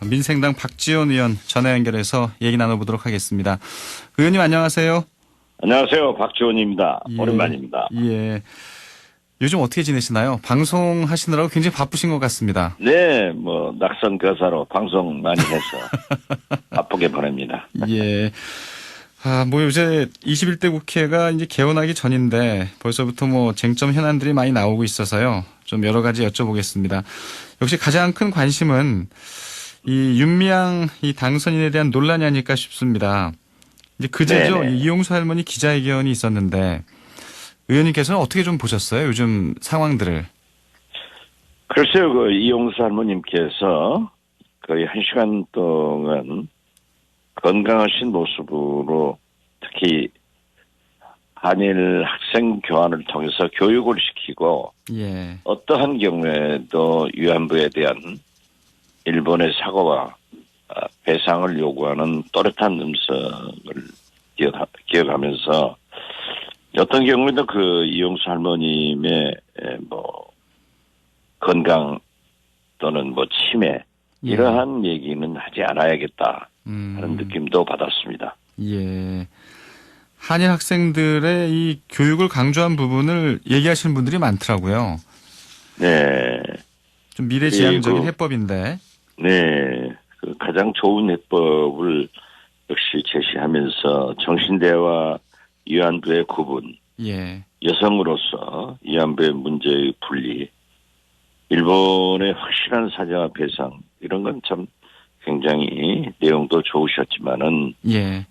민생당 박지원 의원 전화 연결해서 얘기 나눠보도록 하겠습니다. 의원님 안녕하세요. 안녕하세요. 박지원입니다. 예, 오랜만입니다. 예. 요즘 어떻게 지내시나요? 방송하시느라고 굉장히 바쁘신 것 같습니다. 네, 낙선 교사로 방송 많이 해서 바쁘게 보냅니다. 예. 요새 21대 국회가 이제 개원하기 전인데 벌써부터 쟁점 현안들이 많이 나오고 있어서요. 좀 여러 가지 여쭤보겠습니다. 역시 가장 큰 관심은 이 윤미향 이 당선인에 대한 논란이 아닐까 싶습니다. 이제 그제죠. 이용수 할머니 기자회견이 있었는데 의원님께서는 어떻게 좀 보셨어요? 요즘 상황들을. 글쎄요, 이용수 할머님께서 거의 1시간 동안 건강하신 모습으로 특히 한일 학생 교환을 통해서 교육을 시키고 예. 어떠한 경우에도 위안부에 대한 일본의 사과와 배상을 요구하는 또렷한 음성을 기억하면서 어떤 경우에도 이용수 할머님의 건강 또는 치매 이러한 얘기는 하지 않아야겠다 하는 느낌도 받았습니다. 예. 한일 학생들의 이 교육을 강조한 부분을 얘기하시는 분들이 많더라고요. 네. 좀 미래지향적인 해법인데. 네. 가장 좋은 해법을 역시 제시하면서 정신대와 위안부의 구분, 예. 여성으로서 위안부의 문제의 분리, 일본의 확실한 사죄와 배상 이런 건 참 굉장히 내용도 좋으셨지만은 예.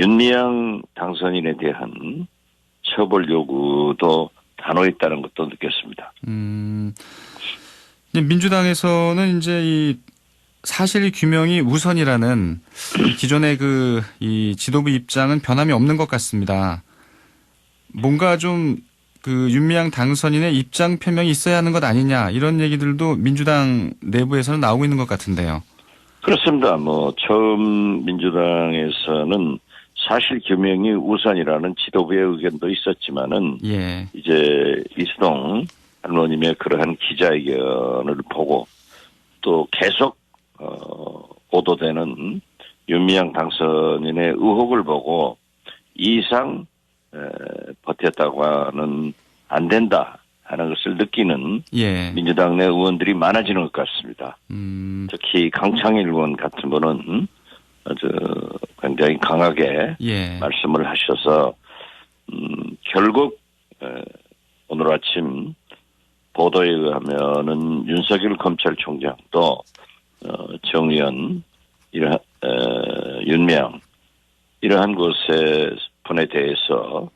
윤미향 당선인에 대한 처벌 요구도 단호했다는 것도 느꼈습니다. 민주당에서는 이제 이 사실 규명이 우선이라는 기존의 이 지도부 입장은 변함이 없는 것 같습니다. 뭔가 좀 윤미향 당선인의 입장 표명이 있어야 하는 것 아니냐 이런 얘기들도 민주당 내부에서는 나오고 있는 것 같은데요. 그렇습니다. 처음 민주당에서는 사실 규명이 우선이라는 지도부의 의견도 있었지만은 예. 이제 이수동 할머님의 그러한 기자회견을 보고 또 계속 보도되는 윤미향 당선인의 의혹을 보고 이 이상 버텼다고는 안 된다 하는 것을 느끼는 예. 민주당 내 의원들이 많아지는 것 같습니다. 특히 강창일 의원 같은 분은 아주 굉장히 강하게 예. 말씀을 하셔서 결국 오늘 아침 보도에 의하면은 윤석열 검찰총장도 정의연 윤미향 이러한 것의 분에 대해서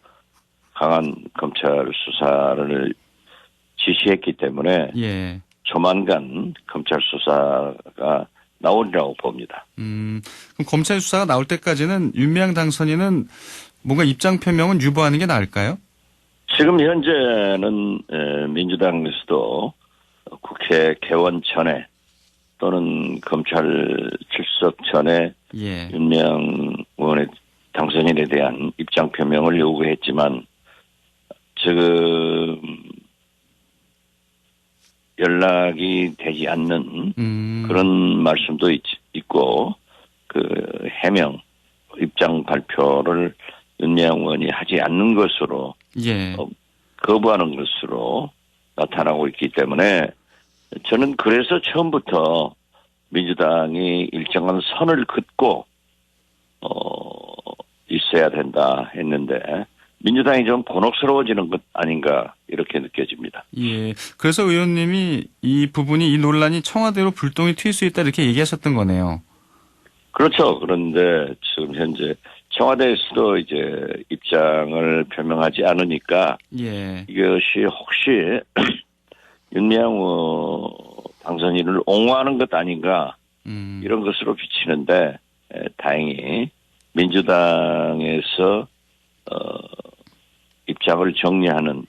강한 검찰 수사를 지시했기 때문에 예. 조만간 검찰 수사가 나오리라고 봅니다. 그럼 검찰 수사가 나올 때까지는 윤미향 당선인은 뭔가 입장 표명은 유보하는 게 나을까요? 지금 현재는 민주당에서도 국회 개원 전에 또는 검찰 출석 전에 예. 윤미향 의원의 당선인에 대한 입장 표명을 요구했지만 지금 연락이 되지 않는 그런 말씀도 있고 해명 입장 발표를 윤미향 의원이 하지 않는 것으로 예. 거부하는 것으로 나타나고 있기 때문에 저는 그래서 처음부터 민주당이 일정한 선을 긋고 있어야 된다 했는데 민주당이 좀 곤혹스러워지는 것 아닌가 이렇게 느껴집니다. 예. 그래서 의원님이 이 논란이 청와대로 불똥이 튈 수 있다 이렇게 얘기하셨던 거네요. 그렇죠. 그런데 지금 현재 청와대에서도 이제 입장을 표명하지 않으니까 예. 이것이 혹시 윤미향 당선인을 옹호하는 것 아닌가 이런 것으로 비치는데 다행히 민주당에서 입장을 정리하는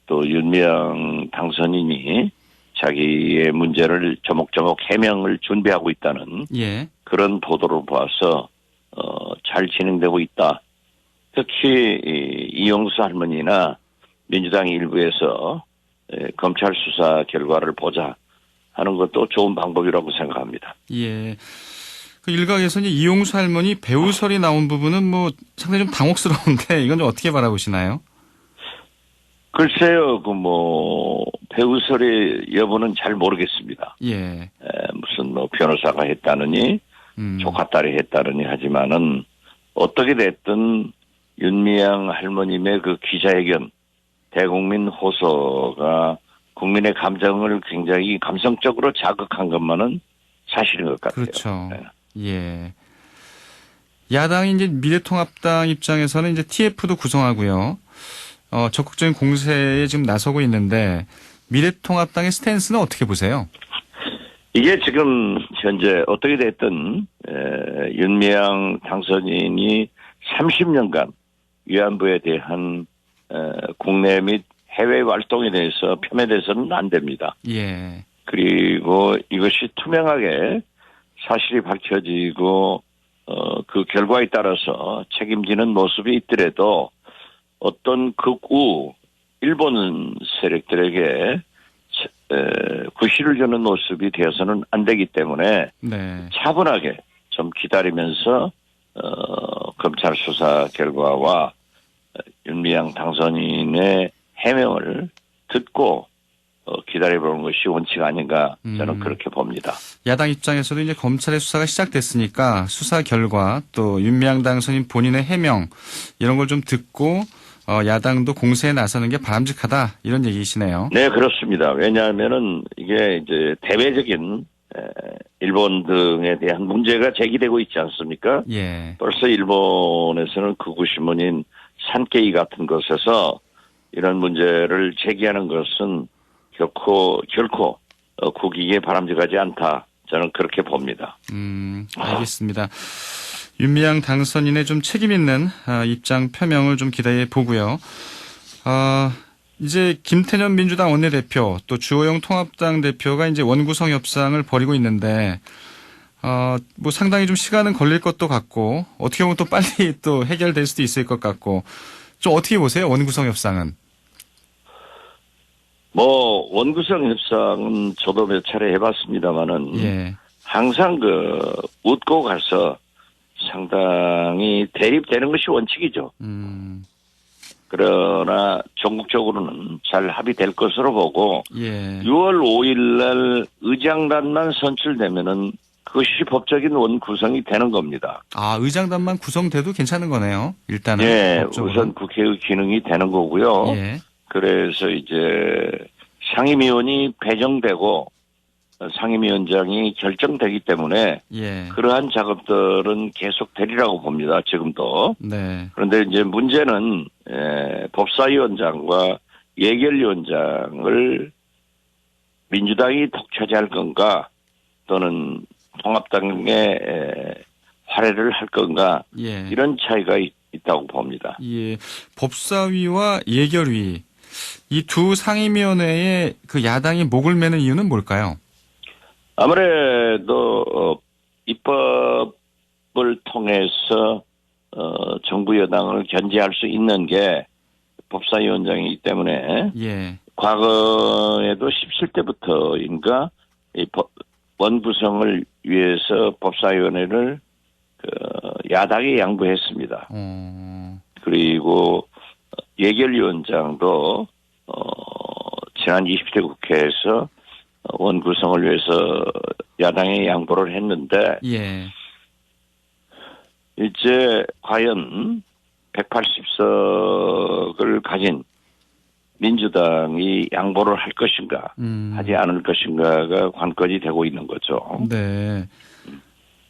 또 윤미향 당선인이 자기의 문제를 조목조목 해명을 준비하고 있다는 예. 그런 보도를 보아서 잘 진행되고 있다. 특히 이용수 할머니나 민주당 일부에서 검찰 수사 결과를 보자 하는 것도 좋은 방법이라고 생각합니다. 예. 그 일각에서는 이용수 할머니 배우설이 나온 부분은 뭐 상당히 좀 당혹스러운데 이건 좀 어떻게 바라보시나요? 글쎄요, 배우설의 여부는 잘 모르겠습니다. 예. 무슨 변호사가 했다느니, 조카딸이 했다느니 하지만은, 어떻게 됐든, 윤미향 할머님의 그 기자회견, 대국민 호소가 국민의 감정을 굉장히 감성적으로 자극한 것만은 사실인 것 같아요. 그렇죠. 네. 예. 야당이 이제 미래통합당 입장에서는 이제 TF도 구성하고요. 적극적인 공세에 지금 나서고 있는데 미래통합당의 스탠스는 어떻게 보세요? 이게 지금 현재 어떻게 됐든 윤미향 당선인이 30년간 위안부에 대한 국내 및 해외 활동에 대해서 폄훼돼서는 안 됩니다. 예. 그리고 이것이 투명하게 사실이 밝혀지고 그 결과에 따라서 책임지는 모습이 있더라도 어떤 극우 일본 세력들에게 구실을 주는 모습이 되어서는 안 되기 때문에 네. 차분하게 좀 기다리면서 검찰 수사 결과와 윤미향 당선인의 해명을 듣고 기다려보는 것이 원칙 아닌가 저는 그렇게 봅니다. 야당 입장에서도 이제 검찰의 수사가 시작됐으니까 수사 결과 또 윤미향 당선인 본인의 해명 이런 걸 좀 듣고 야당도 공세에 나서는 게 바람직하다 이런 얘기이시네요. 네, 그렇습니다. 왜냐하면은 이게 이제 대외적인 일본 등에 대한 문제가 제기되고 있지 않습니까? 예. 벌써 일본에서는 극우 신문인 산케이 같은 곳에서 이런 문제를 제기하는 것은 결코 국익에 바람직하지 않다. 저는 그렇게 봅니다. 알겠습니다. 윤미향 당선인의 좀 책임 있는 입장 표명을 좀 기대해 보고요. 이제 김태년 민주당 원내대표 또 주호영 통합당 대표가 이제 원구성 협상을 벌이고 있는데 뭐 상당히 좀 시간은 걸릴 것도 같고 어떻게 보면 또 빨리 또 해결될 수도 있을 것 같고 좀 어떻게 보세요? 원구성 협상은? 원구성 협상은 저도 몇 차례 해봤습니다만은 예. 항상 웃고 가서 상당히 대립되는 것이 원칙이죠. 그러나 전국적으로는 잘 합의될 것으로 보고 예. 6월 5일 날 의장단만 선출되면은 그것이 법적인 원구성이 되는 겁니다. 의장단만 구성돼도 괜찮은 거네요. 일단은. 네, 법적으로. 우선 국회의 기능이 되는 거고요. 예. 그래서 이제 상임위원이 배정되고 상임위원장이 결정되기 때문에 예. 그러한 작업들은 계속되리라고 봅니다. 지금도. 네. 그런데 이제 문제는 법사위원장과 예결위원장을 민주당이 독차지할 건가 또는 통합당에 활애를 할 건가 예. 이런 차이가 있다고 봅니다. 예. 법사위와 예결위 이 두 상임위원회에 그 야당이 목을 매는 이유는 뭘까요? 아무래도 입법을 통해서 정부 여당을 견제할 수 있는 게 법사위원장이기 때문에 예. 과거에도 17대부터인가 원구성을 위해서 법사위원회를 야당에 양보했습니다. 그리고 예결위원장도 지난 20대 국회에서 원구성을 위해서 야당에 양보를 했는데 예. 이제 과연 180석을 가진 민주당이 양보를 할 것인가 하지 않을 것인가가 관건이 되고 있는 거죠. 네.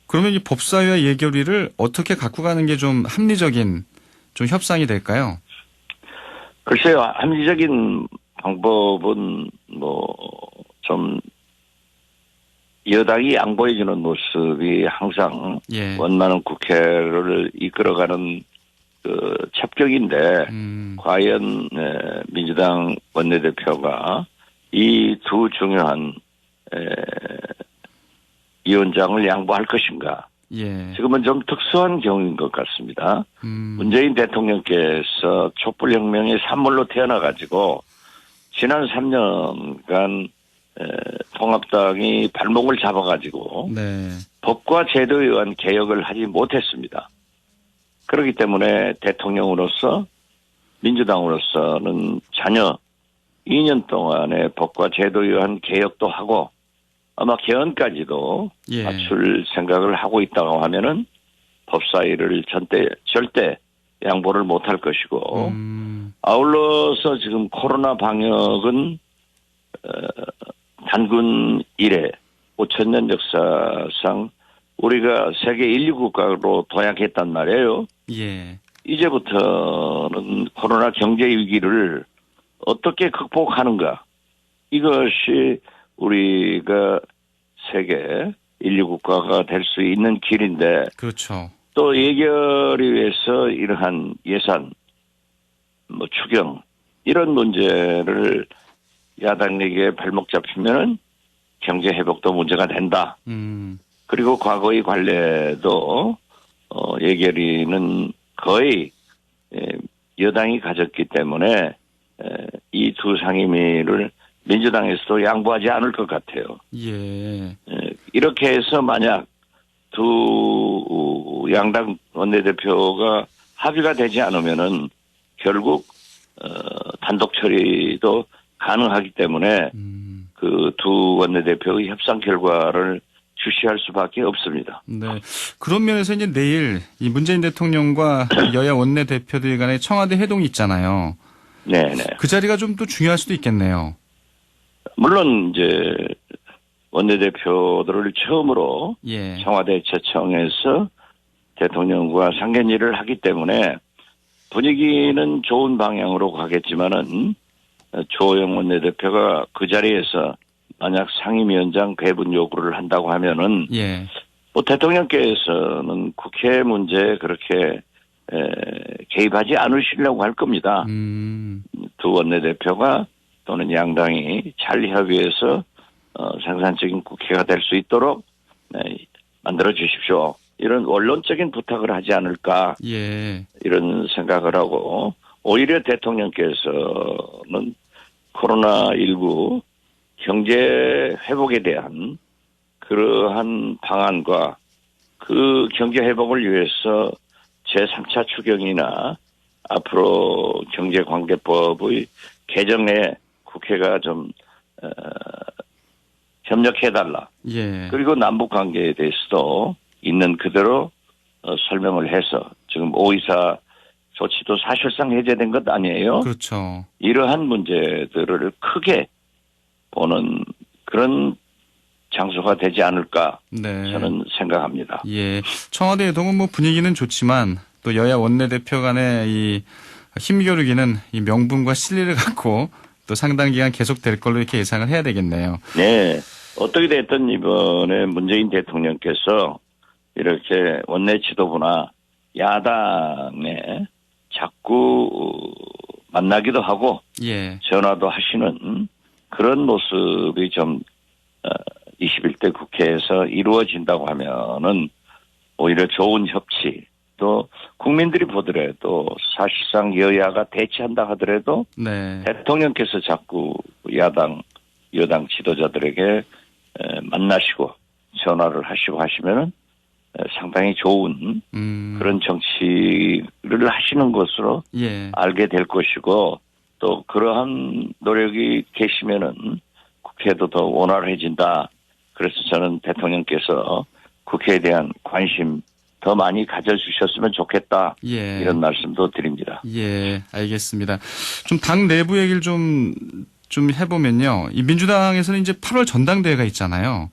그러면 이 법사위와 예결위를 어떻게 갖고 가는 게 좀 합리적인 좀 협상이 될까요? 글쎄요, 합리적인 방법은 좀 여당이 양보해주는 모습이 항상 예. 원만한 국회를 이끌어가는 첩경인데 과연 민주당 원내대표가 이 두 중요한 위원장을 양보할 것인가? 예. 지금은 좀 특수한 경우인 것 같습니다. 문재인 대통령께서 촛불혁명의 산물로 태어나가지고 지난 3년간 통합당이 발목을 잡아가지고 네. 법과 제도에 의한 개혁을 하지 못했습니다. 그렇기 때문에 대통령으로서 민주당으로서는 전혀 2년 동안의 법과 제도에 의한 개혁도 하고 아마 개헌까지도 예. 맞출 생각을 하고 있다고 하면은 법사위를 절대 양보를 못할 것이고 아울러서 지금 코로나 방역은 단군 이래 5천년 역사상 우리가 세계 1, 2 국가로 도약했단 말이에요. 예. 이제부터는 코로나 경제 위기를 어떻게 극복하는가. 이것이 우리가 세계 1, 2 국가가 될 수 있는 길인데 그렇죠. 또 예결위 위해서 이러한 예산, 추경 이런 문제를 야당에게 발목 잡히면은 경제 회복도 문제가 된다. 그리고 과거의 관례도 예결위는 거의 여당이 가졌기 때문에 이 두 상임위를 민주당에서도 양보하지 않을 것 같아요. 예. 이렇게 해서 만약 두 양당 원내대표가 합의가 되지 않으면은 결국 단독 처리도 가능하기 때문에 그 두 원내대표의 협상 결과를 주시할 수밖에 없습니다. 네. 그런 면에서 이제 내일 이 문재인 대통령과 여야 원내대표들 간의 청와대 회동이 있잖아요. 네네. 그 자리가 좀 또 중요할 수도 있겠네요. 물론 이제 원내대표들을 처음으로 예. 청와대 초청해서 대통령과 상견례를 하기 때문에 분위기는 좋은 방향으로 가겠지만은 조호영 원내대표가 그 자리에서 만약 상임위원장 배분 요구를 한다고 하면은 예. 대통령께서는 국회 문제에 그렇게 개입하지 않으시려고 할 겁니다. 두 원내대표가 또는 양당이 잘 협의해서 생산적인 국회가 될 수 있도록 만들어 주십시오. 이런 원론적인 부탁을 하지 않을까 예. 이런 생각을 하고 오히려 대통령께서는 코로나19 경제 회복에 대한 그러한 방안과 그 경제 회복을 위해서 제3차 추경이나 앞으로 경제관계법의 개정에 국회가 좀 협력해달라. 예. 그리고 남북관계에 대해서도 있는 그대로 설명을 해서 지금 5.24 조치도 사실상 해제된 것 아니에요. 그렇죠. 이러한 문제들을 크게 보는 그런 장소가 되지 않을까 네. 저는 생각합니다. 예. 청와대 회동은 뭐 분위기는 좋지만 또 여야 원내대표 간의 이 힘겨루기는 이 명분과 실리를 갖고 또 상당 기간 계속될 걸로 이렇게 예상을 해야 되겠네요. 네. 어떻게 됐든 이번에 문재인 대통령께서 이렇게 원내 지도부나 야당에 자꾸 만나기도 하고 예. 전화도 하시는 그런 모습이 좀 21대 국회에서 이루어진다고 하면은 오히려 좋은 협치 또 국민들이 보더라도 사실상 여야가 대치한다 하더라도 네. 대통령께서 자꾸 여당 지도자들에게 만나시고 전화를 하시고 하시면은 상당히 좋은 그런 정치를 하시는 것으로 예. 알게 될 것이고 또 그러한 노력이 계시면은 국회도 더 원활해진다. 그래서 저는 대통령께서 국회에 대한 관심 더 많이 가져주셨으면 좋겠다. 예. 이런 말씀도 드립니다. 예, 알겠습니다. 좀 당 내부 얘기를 좀 해보면요. 이 민주당에서는 이제 8월 전당대회가 있잖아요.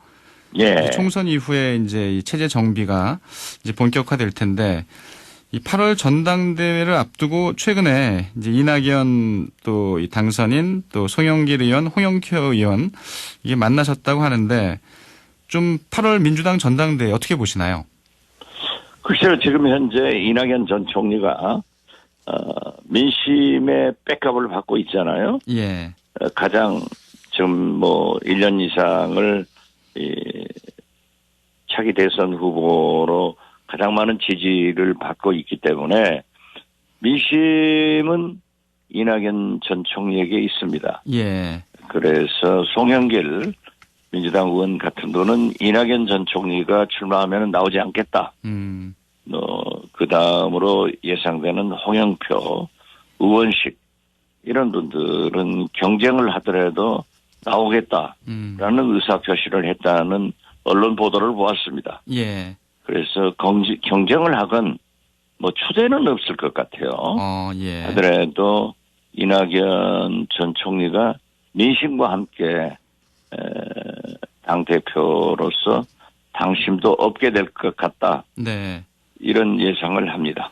예. 총선 이후에 이제 이 체제 정비가 이제 본격화될 텐데 이 8월 전당대회를 앞두고 최근에 이제 이낙연 또 이 당선인 또 송영길 의원, 홍영표 의원 이게 만나셨다고 하는데 좀 8월 민주당 전당대회 어떻게 보시나요? 글쎄요, 지금 현재 이낙연 전 총리가 민심의 백업을 받고 있잖아요. 예. 가장 지금 1년 이상을 차기 대선 후보로 가장 많은 지지를 받고 있기 때문에 민심은 이낙연 전 총리에게 있습니다. 예. 그래서 송영길 민주당 의원 같은 거는 이낙연 전 총리가 출마하면 나오지 않겠다. 그 다음으로 예상되는 홍영표, 의원식 이런 분들은 경쟁을 하더라도 나오겠다라는 의사표시를 했다는 언론 보도를 보았습니다. 예. 그래서 경쟁을 하건 뭐 추대는 없을 것 같아요. 예. 하더라도 이낙연 전 총리가 민심과 함께 당대표로서 당심도 없게 될 것 같다. 네. 이런 예상을 합니다.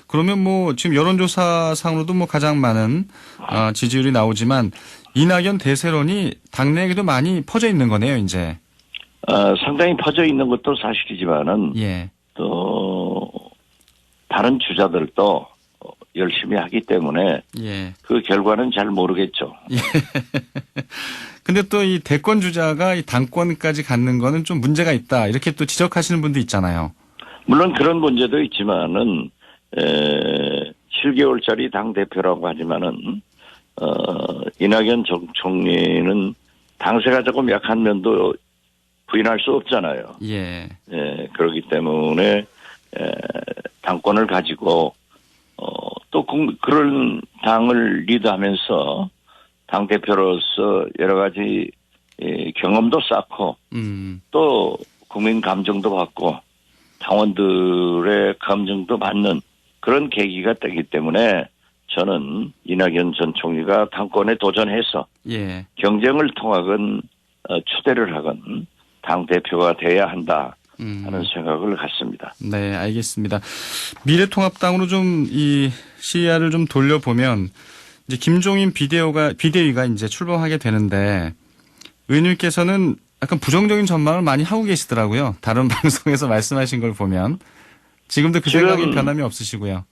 그러면 뭐 지금 여론조사상으로도 뭐 가장 많은 지지율이 나오지만 이낙연 대세론이 당내에도 많이 퍼져 있는 거네요, 이제. 상당히 퍼져 있는 것도 사실이지만은 예. 또 다른 주자들도 열심히 하기 때문에 예. 그 결과는 잘 모르겠죠. 예. 근데 또 이 대권 주자가 이 당권까지 갖는 거는 좀 문제가 있다. 이렇게 또 지적하시는 분도 있잖아요. 물론 그런 문제도 있지만은 7개월짜리 당 대표라고 하지만은 이낙연 전 총리는 당세가 조금 약한 면도 부인할 수 없잖아요. 예. 그렇기 때문에 당권을 가지고 또 그런 당을 리드하면서 당 대표로서 여러 가지 경험도 쌓고 또 국민 감정도 받고 당원들의 감정도 받는 그런 계기가 되기 때문에 저는 이낙연 전 총리가 당권에 도전해서 예. 경쟁을 통하건 추대를 하건 당대표가 돼야 한다 하는 생각을 갖습니다. 네, 알겠습니다. 미래통합당으로 좀 이 시야를 좀 돌려보면 이제 김종인 비대위가 이제 출범하게 되는데 의원님께서는 약간 부정적인 전망을 많이 하고 계시더라고요. 다른 방송에서 말씀하신 걸 보면 지금도 그 생각이 변함이 없으시고요.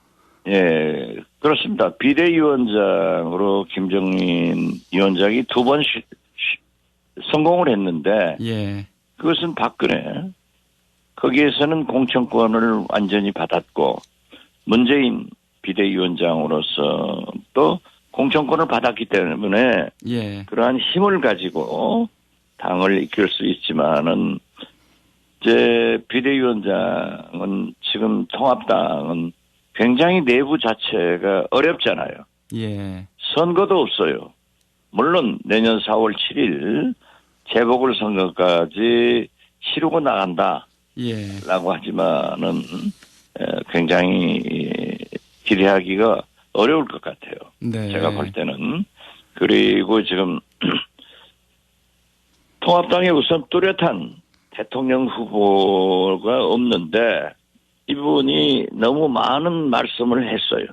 예, 그렇습니다. 비대위원장으로 김종인 위원장이 두 번 성공을 했는데 예. 그것은 박근혜. 거기에서는 공천권을 완전히 받았고 문재인 비대위원장으로서 또 공천권을 받았기 때문에 예. 그러한 힘을 가지고 당을 이끌 수 있지만은 이제 비대위원장은 지금 통합당은 굉장히 내부 자체가 어렵잖아요. 예. 선거도 없어요. 물론 내년 4월 7일 재보궐선거까지 치르고 나간다. 예. 라고 하지만은 굉장히 기대하기가 어려울 것 같아요. 네. 제가 볼 때는. 그리고 지금 통합당에 우선 뚜렷한 대통령 후보가 없는데 이분이 너무 많은 말씀을 했어요.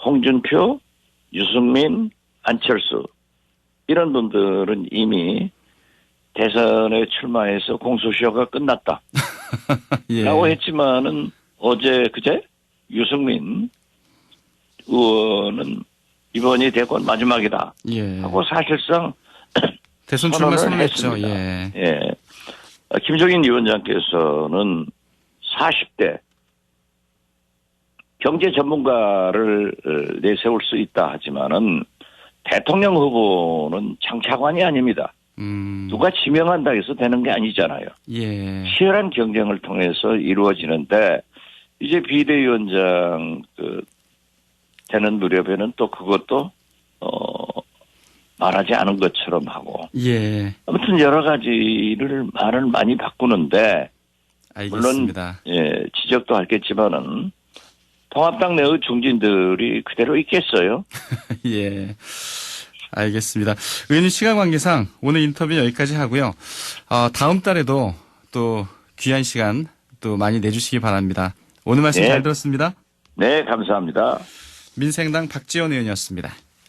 홍준표, 유승민, 안철수 이런 분들은 이미 대선에 출마해서 공소시효가 끝났다. 예. 라고 했지만은 그제 유승민 의원은 이번이 대권 마지막이다. 예. 하고 사실상 대선 출마 선언을 선언했죠. 했습니다. 예. 예. 김종인 위원장께서는 40대 경제 전문가를 내세울 수 있다 하지만은 대통령 후보는 장차관이 아닙니다. 누가 지명한다 해서 되는 게 아니잖아요. 예. 치열한 경쟁을 통해서 이루어지는데 이제 비대위원장 되는 무렵에는 또 그것도 말하지 않은 것처럼 하고 예. 아무튼 여러 가지를 말을 많이 바꾸는데 알겠습니다. 물론 지적도 하겠지만은 통합당 내의 중진들이 그대로 있겠어요. 예. 알겠습니다. 의원님 시간 관계상 오늘 인터뷰 여기까지 하고요. 다음 달에도 또 귀한 시간 또 많이 내주시기 바랍니다. 오늘 말씀 잘 들었습니다. 네, 감사합니다. 민생당 박지원 의원이었습니다.